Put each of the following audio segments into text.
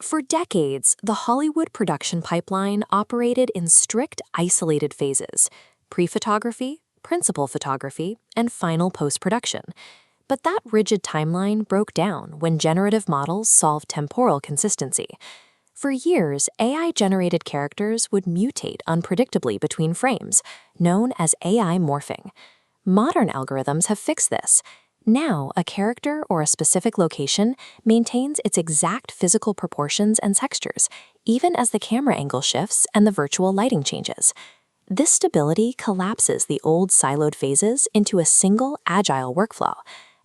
For decades, the Hollywood production pipeline operated in strict, isolated phases: pre-photography, principal photography, and final post-production. But that rigid timeline broke down when generative models solved temporal consistency. For years, AI-generated characters would mutate unpredictably between frames, known as AI morphing. Modern algorithms have fixed this. Now, a character or a specific location maintains its exact physical proportions and textures, even as the camera angle shifts and the virtual lighting changes. This stability collapses the old siloed phases into a single, agile workflow.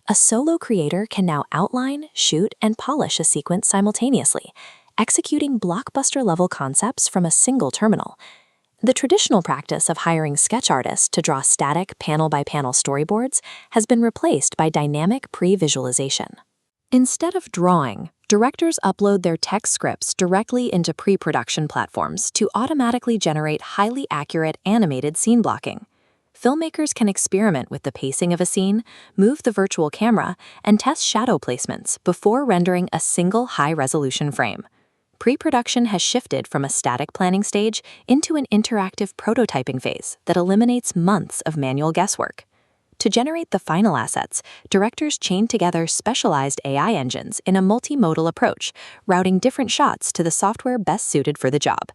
A solo creator can now outline, shoot, and polish a sequence simultaneously, executing blockbuster-level concepts from a single terminal. The traditional practice of hiring sketch artists to draw static, panel-by-panel storyboards has been replaced by dynamic pre-visualization. Instead of drawing, directors upload their text scripts directly into pre-production platforms to automatically generate highly accurate animated scene blocking. Filmmakers can experiment with the pacing of a scene, move the virtual camera, and test shadow placements before rendering a single high-resolution frame. Pre-production has shifted from a static planning stage into an interactive prototyping phase that eliminates months of manual guesswork. To generate the final assets, directors chain together specialized AI engines in a multimodal approach, routing different shots to the software best suited for the job.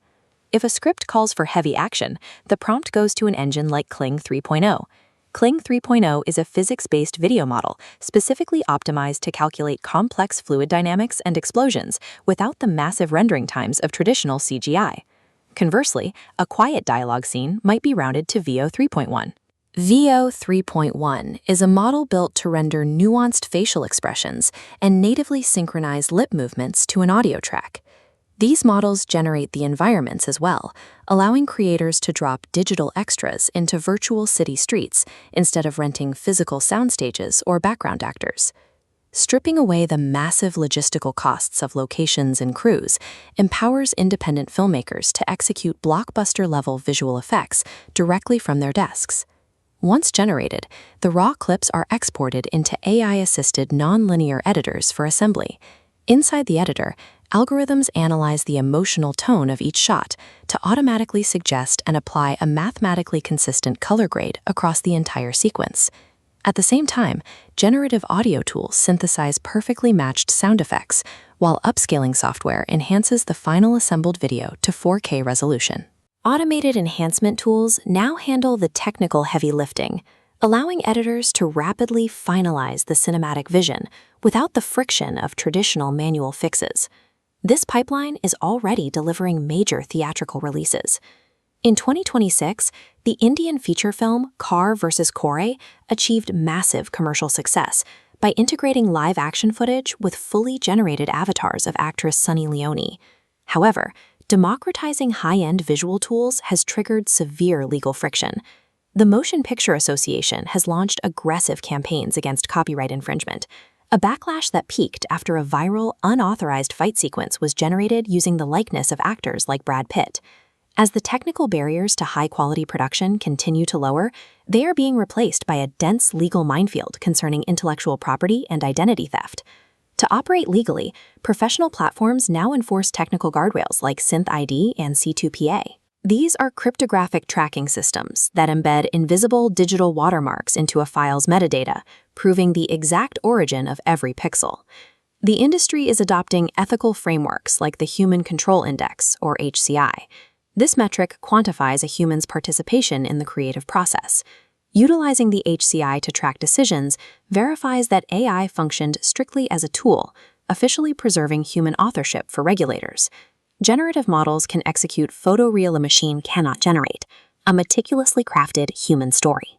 If a script calls for heavy action, the prompt goes to an engine like Kling 3.0. Kling 3.0 is a physics-based video model specifically optimized to calculate complex fluid dynamics and explosions without the massive rendering times of traditional CGI. Conversely, a quiet dialogue scene might be routed to VO 3.1. VO 3.1 is a model built to render nuanced facial expressions and natively synchronize lip movements to an audio track. These models generate the environments as well, allowing creators to drop digital extras into virtual city streets instead of renting physical sound stages or background actors. Stripping away the massive logistical costs of locations and crews empowers independent filmmakers to execute blockbuster-level visual effects directly from their desks. Once generated, the raw clips are exported into AI-assisted nonlinear editors for assembly. Inside the editor, algorithms analyze the emotional tone of each shot to automatically suggest and apply a mathematically consistent color grade across the entire sequence. At the same time, generative audio tools synthesize perfectly matched sound effects, while upscaling software enhances the final assembled video to 4K resolution. Automated enhancement tools now handle the technical heavy lifting, allowing editors to rapidly finalize the cinematic vision without the friction of traditional manual fixes. This pipeline is already delivering major theatrical releases. In 2026, the Indian feature film Car vs. Kore achieved massive commercial success by integrating live-action footage with fully generated avatars of actress Sunny Leone. However, democratizing high-end visual tools has triggered severe legal friction. The Motion Picture Association has launched aggressive campaigns against copyright infringement, a backlash that peaked after a viral, unauthorized fight sequence was generated using the likeness of actors like Brad Pitt. As the technical barriers to high-quality production continue to lower, they are being replaced by a dense legal minefield concerning intellectual property and identity theft. To operate legally, professional platforms now enforce technical guardrails like SynthID and C2PA. These are cryptographic tracking systems that embed invisible digital watermarks into a file's metadata, proving the exact origin of every pixel. The industry is adopting ethical frameworks like the Human Control Index, or HCI. This metric quantifies a human's participation in the creative process. Utilizing the HCI to track decisions verifies that AI functioned strictly as a tool, officially preserving human authorship for regulators. Generative models can execute photoreal a machine cannot generate, a meticulously crafted human story.